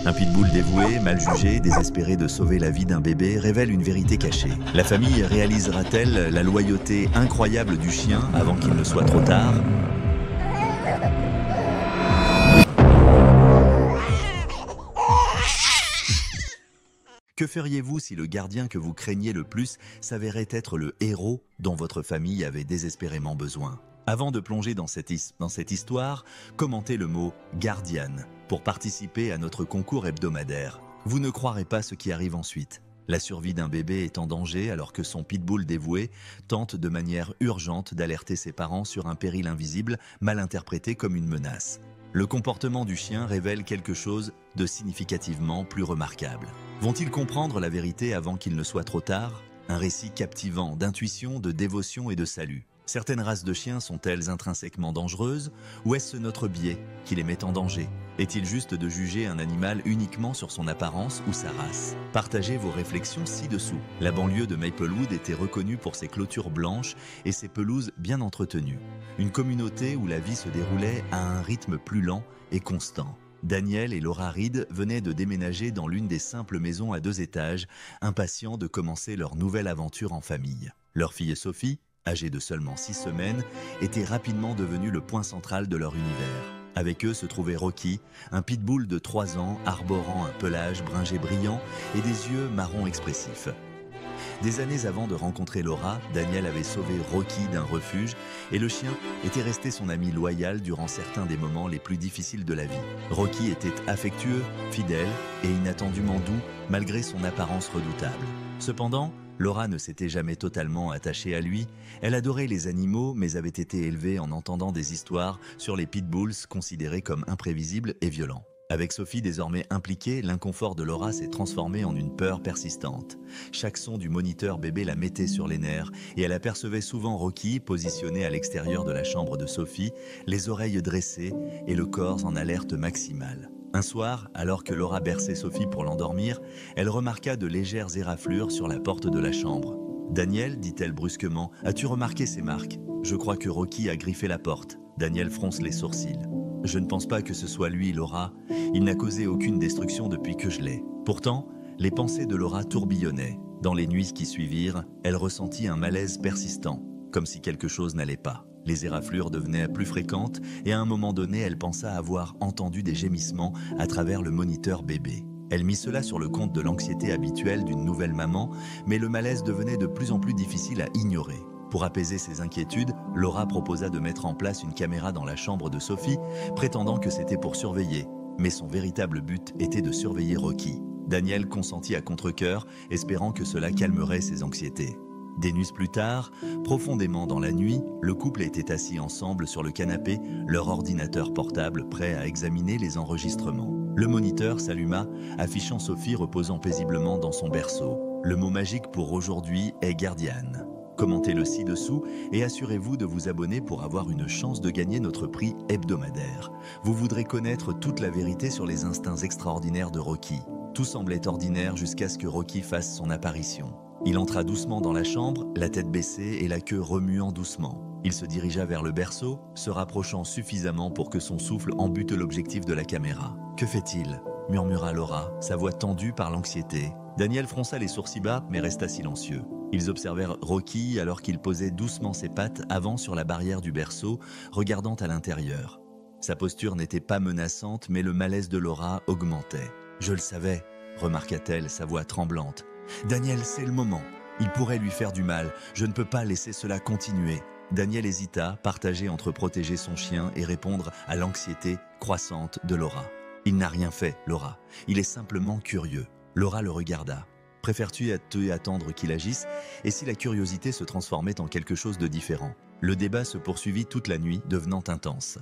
Un pitbull dévoué, mal jugé, désespéré de sauver la vie d'un bébé, révèle une vérité cachée. La famille réalisera-t-elle la loyauté incroyable du chien avant qu'il ne soit trop tard? Que feriez-vous si le gardien que vous craignez le plus s'avérait être le héros dont votre famille avait désespérément besoin? Avant de plonger dans cette histoire, commentez le mot « Guardian » pour participer à notre concours hebdomadaire. Vous ne croirez pas ce qui arrive ensuite. La survie d'un bébé est en danger alors que son pitbull dévoué tente de manière urgente d'alerter ses parents sur un péril invisible mal interprété comme une menace. Le comportement du chien révèle quelque chose de significativement plus remarquable. Vont-ils comprendre la vérité avant qu'il ne soit trop tard? Un récit captivant d'intuition, de dévotion et de salut. Certaines races de chiens sont-elles intrinsèquement dangereuses ou est-ce notre biais qui les met en danger? Est-il juste de juger un animal uniquement sur son apparence ou sa race? Partagez vos réflexions ci-dessous. La banlieue de Maplewood était reconnue pour ses clôtures blanches et ses pelouses bien entretenues. Une communauté où la vie se déroulait à un rythme plus lent et constant. Daniel et Laura Reed venaient de déménager dans l'une des simples maisons à 2 étages, impatients de commencer leur nouvelle aventure en famille. Leur fille Sophie, âgée de seulement 6 semaines, était rapidement devenue le point central de leur univers. Avec eux se trouvait Rocky, un pitbull de 3 ans arborant un pelage bringé brillant et des yeux marron expressifs. Des années avant de rencontrer Laura, Daniel avait sauvé Rocky d'un refuge et le chien était resté son ami loyal durant certains des moments les plus difficiles de la vie. Rocky était affectueux, fidèle et inattendument doux malgré son apparence redoutable. Cependant, Laura ne s'était jamais totalement attachée à lui. Elle adorait les animaux mais avait été élevée en entendant des histoires sur les pitbulls considérés comme imprévisibles et violents. Avec Sophie désormais impliquée, l'inconfort de Laura s'est transformé en une peur persistante. Chaque son du moniteur bébé la mettait sur les nerfs et elle apercevait souvent Rocky positionné à l'extérieur de la chambre de Sophie, les oreilles dressées et le corps en alerte maximale. Un soir, alors que Laura berçait Sophie pour l'endormir, elle remarqua de légères éraflures sur la porte de la chambre. « Daniel, dit-elle brusquement, as-tu remarqué ces marques? Je crois que Rocky a griffé la porte. » Daniel fronce les sourcils. « Je ne pense pas que ce soit lui, Laura. Il n'a causé aucune destruction depuis que je l'ai. » Pourtant, les pensées de Laura tourbillonnaient. Dans les nuits qui suivirent, elle ressentit un malaise persistant, comme si quelque chose n'allait pas. Les éraflures devenaient plus fréquentes et à un moment donné, elle pensa avoir entendu des gémissements à travers le moniteur bébé. Elle mit cela sur le compte de l'anxiété habituelle d'une nouvelle maman, mais le malaise devenait de plus en plus difficile à ignorer. Pour apaiser ses inquiétudes, Laura proposa de mettre en place une caméra dans la chambre de Sophie, prétendant que c'était pour surveiller. Mais son véritable but était de surveiller Rocky. Daniel consentit à contre-cœur, espérant que cela calmerait ses anxiétés. Des nuits plus tard, profondément dans la nuit, le couple était assis ensemble sur le canapé, leur ordinateur portable prêt à examiner les enregistrements. Le moniteur s'alluma, affichant Sophie reposant paisiblement dans son berceau. Le mot magique pour aujourd'hui est Guardian. Commentez-le ci-dessous et assurez-vous de vous abonner pour avoir une chance de gagner notre prix hebdomadaire. Vous voudrez connaître toute la vérité sur les instincts extraordinaires de Rocky. Tout semblait ordinaire jusqu'à ce que Rocky fasse son apparition. Il entra doucement dans la chambre, la tête baissée et la queue remuant doucement. Il se dirigea vers le berceau, se rapprochant suffisamment pour que son souffle embute l'objectif de la caméra. « Que fait-il » murmura Laura, sa voix tendue par l'anxiété. Daniel fronça les sourcils bas mais resta silencieux. Ils observèrent Rocky alors qu'il posait doucement ses pattes avant sur la barrière du berceau, regardant à l'intérieur. Sa posture n'était pas menaçante, mais le malaise de Laura augmentait. « Je le savais », remarqua-t-elle, sa voix tremblante. « Daniel, c'est le moment. Il pourrait lui faire du mal. Je ne peux pas laisser cela continuer. » Daniel hésita, partagé entre protéger son chien et répondre à l'anxiété croissante de Laura. « Il n'a rien fait, Laura. Il est simplement curieux. » Laura le regarda. « Préfères-tu attendre qu'il agisse? Et si la curiosité se transformait en quelque chose de différent ?» Le débat se poursuivit toute la nuit, devenant intense.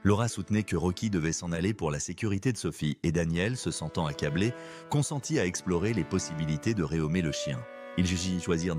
Laura soutenait que Rocky devait s'en aller pour la sécurité de Sophie et Daniel, se sentant accablé, consentit à explorer les possibilités de réhomer le chien. Ils choisirent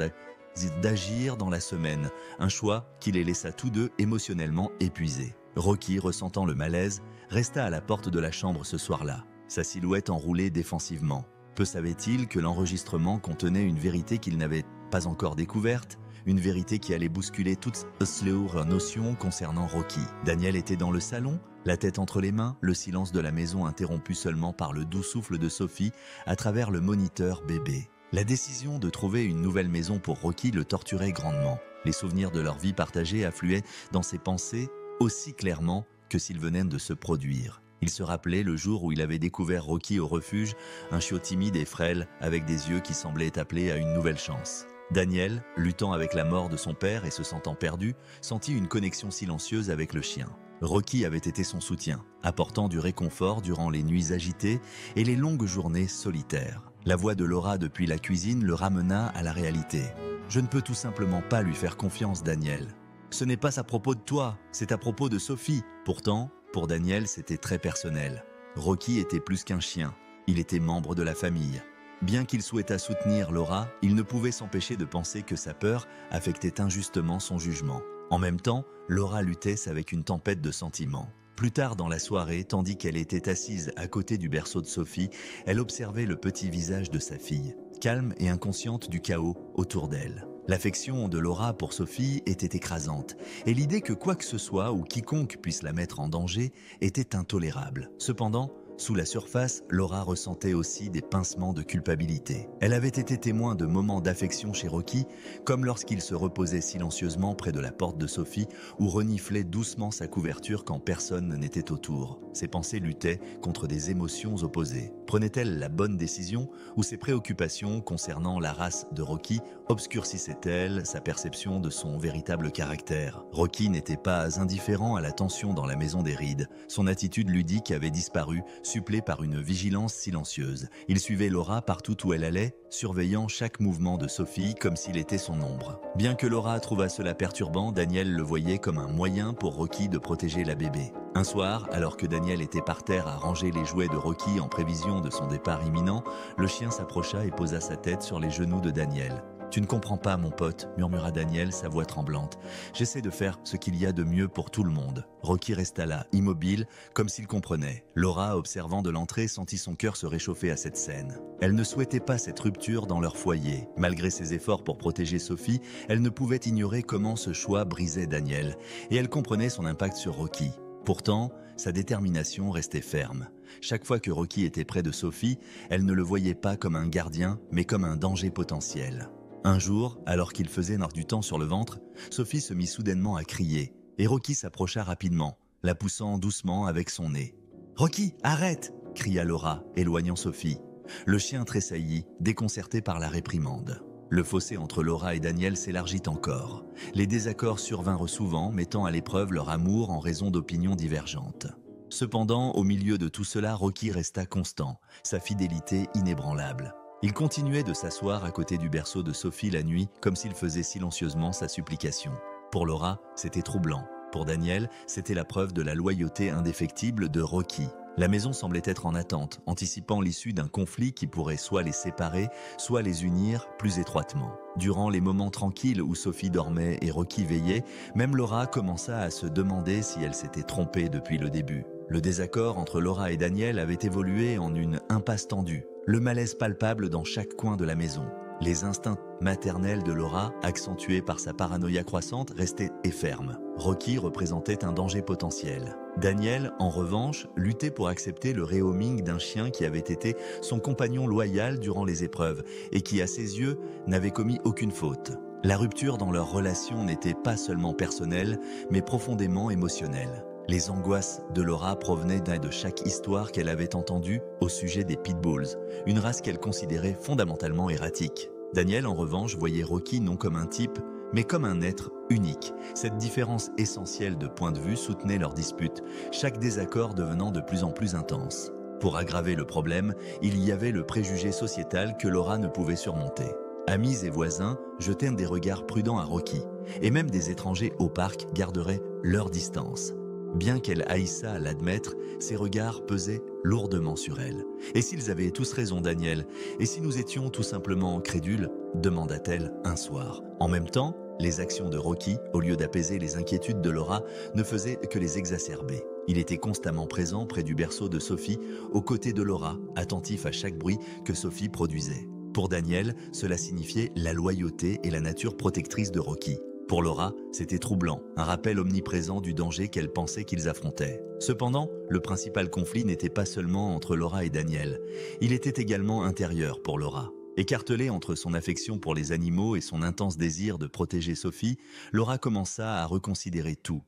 d'agir dans la semaine, un choix qui les laissa tous deux émotionnellement épuisés. Rocky, ressentant le malaise, resta à la porte de la chambre ce soir-là, sa silhouette enroulée défensivement. Peu savait-il que l'enregistrement contenait une vérité qu'il n'avait pas encore découverte, une vérité qui allait bousculer toutes leurs notions concernant Rocky. Daniel était dans le salon, la tête entre les mains, le silence de la maison interrompu seulement par le doux souffle de Sophie à travers le moniteur bébé. La décision de trouver une nouvelle maison pour Rocky le torturait grandement. Les souvenirs de leur vie partagée affluaient dans ses pensées aussi clairement que s'ils venaient de se produire. Il se rappelait le jour où il avait découvert Rocky au refuge, un chiot timide et frêle avec des yeux qui semblaient appelés à une nouvelle chance. Daniel, luttant avec la mort de son père et se sentant perdu, sentit une connexion silencieuse avec le chien. Rocky avait été son soutien, apportant du réconfort durant les nuits agitées et les longues journées solitaires. La voix de Laura depuis la cuisine le ramena à la réalité. « Je ne peux tout simplement pas lui faire confiance, Daniel. Ce n'est pas à propos de toi, c'est à propos de Sophie. » Pourtant, pour Daniel, c'était très personnel. Rocky était plus qu'un chien, il était membre de la famille. Bien qu'il souhaitât soutenir Laura, il ne pouvait s'empêcher de penser que sa peur affectait injustement son jugement. En même temps, Laura luttait avec une tempête de sentiments. Plus tard dans la soirée, tandis qu'elle était assise à côté du berceau de Sophie, elle observait le petit visage de sa fille, calme et inconsciente du chaos autour d'elle. L'affection de Laura pour Sophie était écrasante, et l'idée que quoi que ce soit ou quiconque puisse la mettre en danger était intolérable. Cependant, sous la surface, Laura ressentait aussi des pincements de culpabilité. Elle avait été témoin de moments d'affection chez Rocky, comme lorsqu'il se reposait silencieusement près de la porte de Sophie ou reniflait doucement sa couverture quand personne n'était autour. Ses pensées luttaient contre des émotions opposées. Prenait-elle la bonne décision ou ses préoccupations concernant la race de Rocky obscurcissaient-elles sa perception de son véritable caractère? Rocky n'était pas indifférent à la tension dans la maison des Reed. Son attitude ludique avait disparu, supplée par une vigilance silencieuse. Il suivait Laura partout où elle allait, surveillant chaque mouvement de Sophie comme s'il était son ombre. Bien que Laura trouvât cela perturbant, Daniel le voyait comme un moyen pour Rocky de protéger la bébé. Un soir, alors que Daniel était par terre à ranger les jouets de Rocky en prévision de son départ imminent, le chien s'approcha et posa sa tête sur les genoux de Daniel. « Tu ne comprends pas, mon pote, » murmura Daniel, sa voix tremblante. « J'essaie de faire ce qu'il y a de mieux pour tout le monde. » Rocky resta là, immobile, comme s'il comprenait. Laura, observant de l'entrée, sentit son cœur se réchauffer à cette scène. Elle ne souhaitait pas cette rupture dans leur foyer. Malgré ses efforts pour protéger Sophie, elle ne pouvait ignorer comment ce choix brisait Daniel, et elle comprenait son impact sur Rocky. Pourtant, sa détermination restait ferme. Chaque fois que Rocky était près de Sophie, elle ne le voyait pas comme un gardien, mais comme un danger potentiel. Un jour, alors qu'il faisait noir du temps sur le ventre, Sophie se mit soudainement à crier, et Rocky s'approcha rapidement, la poussant doucement avec son nez. « Rocky, arrête !» cria Laura, éloignant Sophie. Le chien tressaillit, déconcerté par la réprimande. Le fossé entre Laura et Daniel s'élargit encore. Les désaccords survinrent souvent, mettant à l'épreuve leur amour en raison d'opinions divergentes. Cependant, au milieu de tout cela, Rocky resta constant, sa fidélité inébranlable. Il continuait de s'asseoir à côté du berceau de Sophie la nuit, comme s'il faisait silencieusement sa supplication. Pour Laura, c'était troublant. Pour Daniel, c'était la preuve de la loyauté indéfectible de Rocky. La maison semblait être en attente, anticipant l'issue d'un conflit qui pourrait soit les séparer, soit les unir plus étroitement. Durant les moments tranquilles où Sophie dormait et Rocky veillait, même Laura commença à se demander si elle s'était trompée depuis le début. Le désaccord entre Laura et Daniel avait évolué en une impasse tendue, le malaise palpable dans chaque coin de la maison. Les instincts maternels de Laura, accentués par sa paranoïa croissante, restaient fermes. Rocky représentait un danger potentiel. Daniel, en revanche, luttait pour accepter le rehoming d'un chien qui avait été son compagnon loyal durant les épreuves et qui, à ses yeux, n'avait commis aucune faute. La rupture dans leur relation n'était pas seulement personnelle, mais profondément émotionnelle. Les angoisses de Laura provenaient de chaque histoire qu'elle avait entendue au sujet des pitbulls, une race qu'elle considérait fondamentalement erratique. Daniel, en revanche, voyait Rocky non comme un type, mais comme un être unique. Cette différence essentielle de point de vue soutenait leur dispute, chaque désaccord devenant de plus en plus intense. Pour aggraver le problème, il y avait le préjugé sociétal que Laura ne pouvait surmonter. Amis et voisins jetaient des regards prudents à Rocky, et même des étrangers au parc garderaient leur distance. Bien qu'elle haïssât à l'admettre, ses regards pesaient lourdement sur elle. « Et s'ils avaient tous raison, Daniel? Et si nous étions tout simplement crédules ?» demanda-t-elle un soir. En même temps, les actions de Rocky, au lieu d'apaiser les inquiétudes de Laura, ne faisaient que les exacerber. Il était constamment présent près du berceau de Sophie, aux côtés de Laura, attentif à chaque bruit que Sophie produisait. Pour Daniel, cela signifiait la loyauté et la nature protectrice de Rocky. Pour Laura, c'était troublant, un rappel omniprésent du danger qu'elle pensait qu'ils affrontaient. Cependant, le principal conflit n'était pas seulement entre Laura et Daniel, il était également intérieur pour Laura. Écartelée entre son affection pour les animaux et son intense désir de protéger Sophie, Laura commença à reconsidérer tout.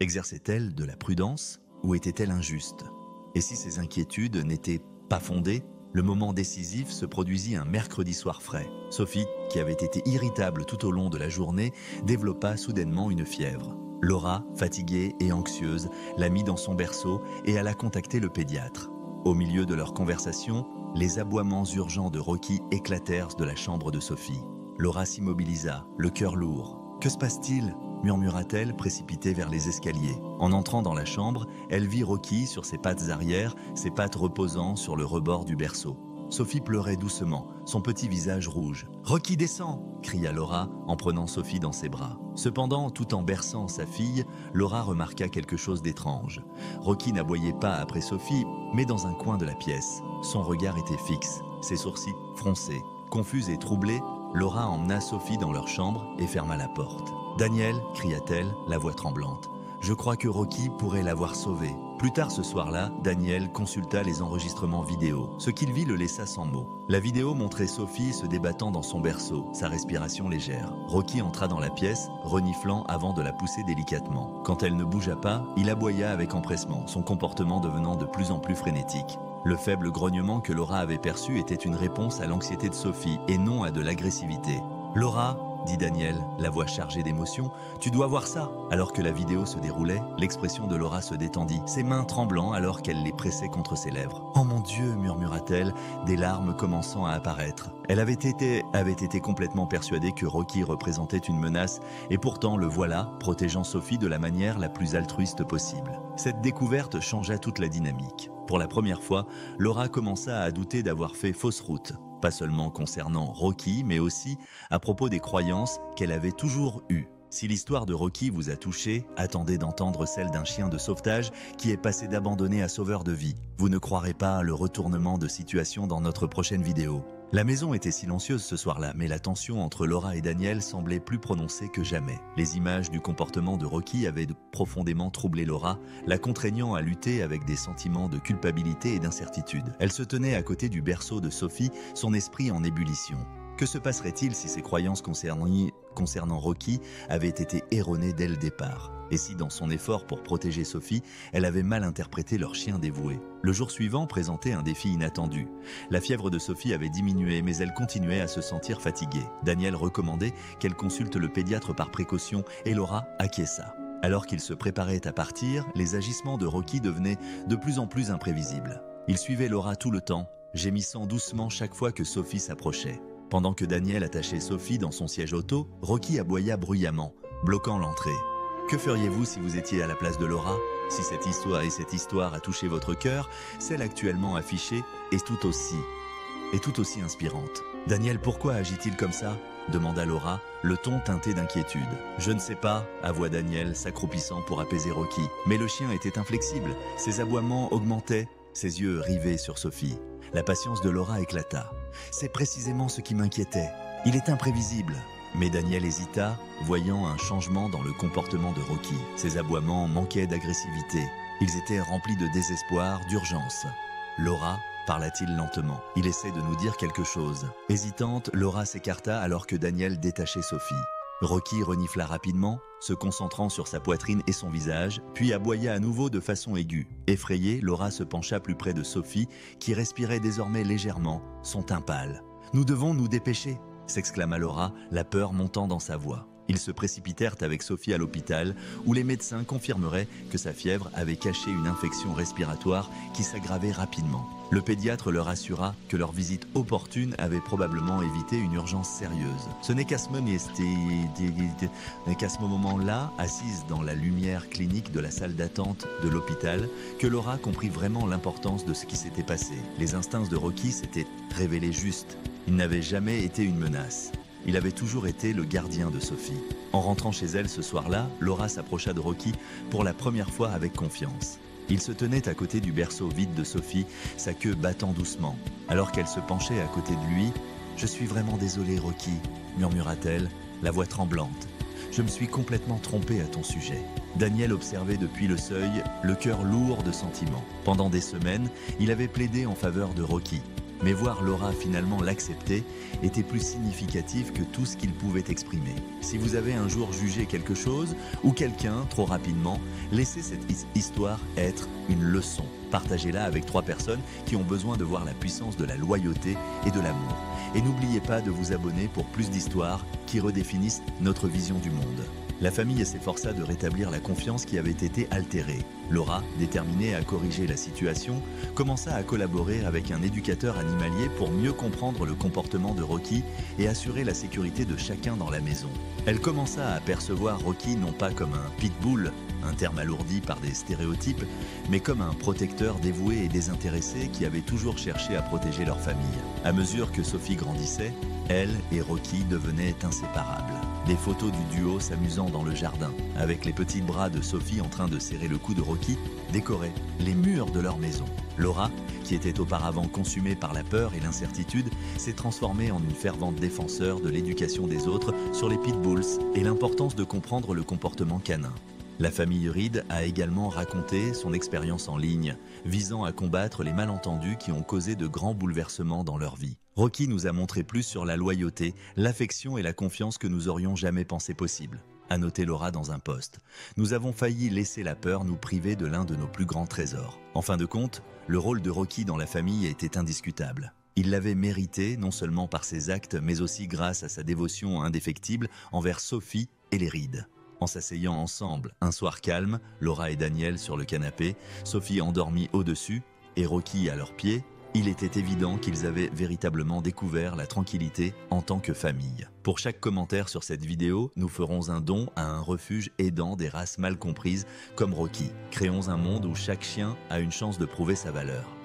Exerçait-elle de la prudence ou était-elle injuste? Et si ses inquiétudes n'étaient pas fondées, le moment décisif se produisit un mercredi soir frais. Sophie, qui avait été irritable tout au long de la journée, développa soudainement une fièvre. Laura, fatiguée et anxieuse, la mit dans son berceau et alla contacter le pédiatre. Au milieu de leur conversation, les aboiements urgents de Rocky éclatèrent de la chambre de Sophie. Laura s'immobilisa, le cœur lourd. « Que se passe-t-il » murmura-t-elle, précipitée vers les escaliers. En entrant dans la chambre, elle vit Rocky sur ses pattes arrière, ses pattes reposant sur le rebord du berceau. Sophie pleurait doucement, son petit visage rouge. « Rocky, descend !» cria Laura en prenant Sophie dans ses bras. Cependant, tout en berçant sa fille, Laura remarqua quelque chose d'étrange. Rocky n'aboyait pas après Sophie, mais dans un coin de la pièce. Son regard était fixe, ses sourcils froncés. Confuse et troublée, Laura emmena Sophie dans leur chambre et ferma la porte. « Daniel !» cria-t-elle, la voix tremblante. « Je crois que Rocky pourrait l'avoir sauvé. » Plus tard ce soir-là, Daniel consulta les enregistrements vidéo. Ce qu'il vit le laissa sans mots. La vidéo montrait Sophie se débattant dans son berceau, sa respiration légère. Rocky entra dans la pièce, reniflant avant de la pousser délicatement. Quand elle ne bougea pas, il aboya avec empressement, son comportement devenant de plus en plus frénétique. Le faible grognement que Laura avait perçu était une réponse à l'anxiété de Sophie et non à de l'agressivité. « Laura !» dit Daniel, la voix chargée d'émotion, « Tu dois voir ça !» Alors que la vidéo se déroulait, l'expression de Laura se détendit, ses mains tremblant alors qu'elle les pressait contre ses lèvres. « Oh mon Dieu !» murmura-t-elle, des larmes commençant à apparaître. Elle avait été complètement persuadée que Rocky représentait une menace, et pourtant le voilà, protégeant Sophie de la manière la plus altruiste possible. Cette découverte changea toute la dynamique. Pour la première fois, Laura commença à douter d'avoir fait fausse route. Pas seulement concernant Rocky, mais aussi à propos des croyances qu'elle avait toujours eues. Si l'histoire de Rocky vous a touché, attendez d'entendre celle d'un chien de sauvetage qui est passé d'abandonné à sauveur de vie. Vous ne croirez pas le retournement de situation dans notre prochaine vidéo. La maison était silencieuse ce soir-là, mais la tension entre Laura et Daniel semblait plus prononcée que jamais. Les images du comportement de Rocky avaient profondément troublé Laura, la contraignant à lutter avec des sentiments de culpabilité et d'incertitude. Elle se tenait à côté du berceau de Sophie, son esprit en ébullition. Que se passerait-il si ses croyances concernant Rocky avaient été erronées dès le départ? Et si dans son effort pour protéger Sophie, elle avait mal interprété leur chien dévoué? Le jour suivant présentait un défi inattendu. La fièvre de Sophie avait diminué, mais elle continuait à se sentir fatiguée. Daniel recommandait qu'elle consulte le pédiatre par précaution et Laura acquiesça. Alors qu'il se préparait à partir, les agissements de Rocky devenaient de plus en plus imprévisibles. Il suivait Laura tout le temps, gémissant doucement chaque fois que Sophie s'approchait. Pendant que Daniel attachait Sophie dans son siège auto, Rocky aboya bruyamment, bloquant l'entrée. Que feriez-vous si vous étiez à la place de Laura? Si cette histoire a touché votre cœur, celle actuellement affichée est tout aussi inspirante. « Daniel, pourquoi agit-il comme ça ?» demanda Laura, le ton teinté d'inquiétude. « Je ne sais pas » avoua Daniel, s'accroupissant pour apaiser Rocky. Mais le chien était inflexible, ses aboiements augmentaient, ses yeux rivés sur Sophie. La patience de Laura éclata. « C'est précisément ce qui m'inquiétait. Il est imprévisible. » Mais Daniel hésita, voyant un changement dans le comportement de Rocky. Ses aboiements manquaient d'agressivité. Ils étaient remplis de désespoir, d'urgence. « Laura » parla-t-il lentement. « Il essaie de nous dire quelque chose. » Hésitante, Laura s'écarta alors que Daniel détachait Sophie. Rocky renifla rapidement, se concentrant sur sa poitrine et son visage, puis aboya à nouveau de façon aiguë. Effrayée, Laura se pencha plus près de Sophie, qui respirait désormais légèrement, son teint pâle. « Nous devons nous dépêcher !» s'exclama Laura, la peur montant dans sa voix. Ils se précipitèrent avec Sophie à l'hôpital, où les médecins confirmeraient que sa fièvre avait caché une infection respiratoire qui s'aggravait rapidement. Le pédiatre leur assura que leur visite opportune avait probablement évité une urgence sérieuse. Ce n'est qu'à ce moment-là, assise dans la lumière clinique de la salle d'attente de l'hôpital, que Laura comprit vraiment l'importance de ce qui s'était passé. Les instincts de Rocky s'étaient révélés justes. Il n'avait jamais été une menace. Il avait toujours été le gardien de Sophie. En rentrant chez elle ce soir-là, Laura s'approcha de Rocky pour la première fois avec confiance. Il se tenait à côté du berceau vide de Sophie, sa queue battant doucement. Alors qu'elle se penchait à côté de lui, Je suis vraiment désolée, Rocky, murmura-t-elle, la voix tremblante. Je me suis complètement trompée à ton sujet. Daniel observait depuis le seuil, le cœur lourd de sentiments. Pendant des semaines, il avait plaidé en faveur de Rocky. Mais voir Laura finalement l'accepter était plus significatif que tout ce qu'il pouvait exprimer. Si vous avez un jour jugé quelque chose ou quelqu'un trop rapidement, laissez cette histoire être une leçon. Partagez-la avec 3 personnes qui ont besoin de voir la puissance de la loyauté et de l'amour. Et n'oubliez pas de vous abonner pour plus d'histoires qui redéfinissent notre vision du monde. La famille s'efforça de rétablir la confiance qui avait été altérée. Laura, déterminée à corriger la situation, commença à collaborer avec un éducateur animalier pour mieux comprendre le comportement de Rocky et assurer la sécurité de chacun dans la maison. Elle commença à percevoir Rocky non pas comme un pitbull, un terme alourdi par des stéréotypes, mais comme un protecteur dévoué et désintéressé qui avait toujours cherché à protéger leur famille. À mesure que Sophie grandissait, elle et Rocky devenaient inséparables. Des photos du duo s'amusant dans le jardin, avec les petits bras de Sophie en train de serrer le cou de Rocky, décoraient les murs de leur maison. Laura, qui était auparavant consumée par la peur et l'incertitude, s'est transformée en une fervente défenseur de l'éducation des autres sur les pitbulls et l'importance de comprendre le comportement canin. La famille Reed a également raconté son expérience en ligne, visant à combattre les malentendus qui ont causé de grands bouleversements dans leur vie. Rocky nous a montré plus sur la loyauté, l'affection et la confiance que nous aurions jamais pensé possible, a noté Laura dans un post. Nous avons failli laisser la peur nous priver de l'un de nos plus grands trésors. En fin de compte, le rôle de Rocky dans la famille était indiscutable. Il l'avait mérité non seulement par ses actes, mais aussi grâce à sa dévotion indéfectible envers Sophie et les Reed. En s'asseyant ensemble, un soir calme, Laura et Daniel sur le canapé, Sophie endormie au-dessus et Rocky à leurs pieds, il était évident qu'ils avaient véritablement découvert la tranquillité en tant que famille. Pour chaque commentaire sur cette vidéo, nous ferons un don à un refuge aidant des races mal comprises comme Rocky. Créons un monde où chaque chien a une chance de prouver sa valeur.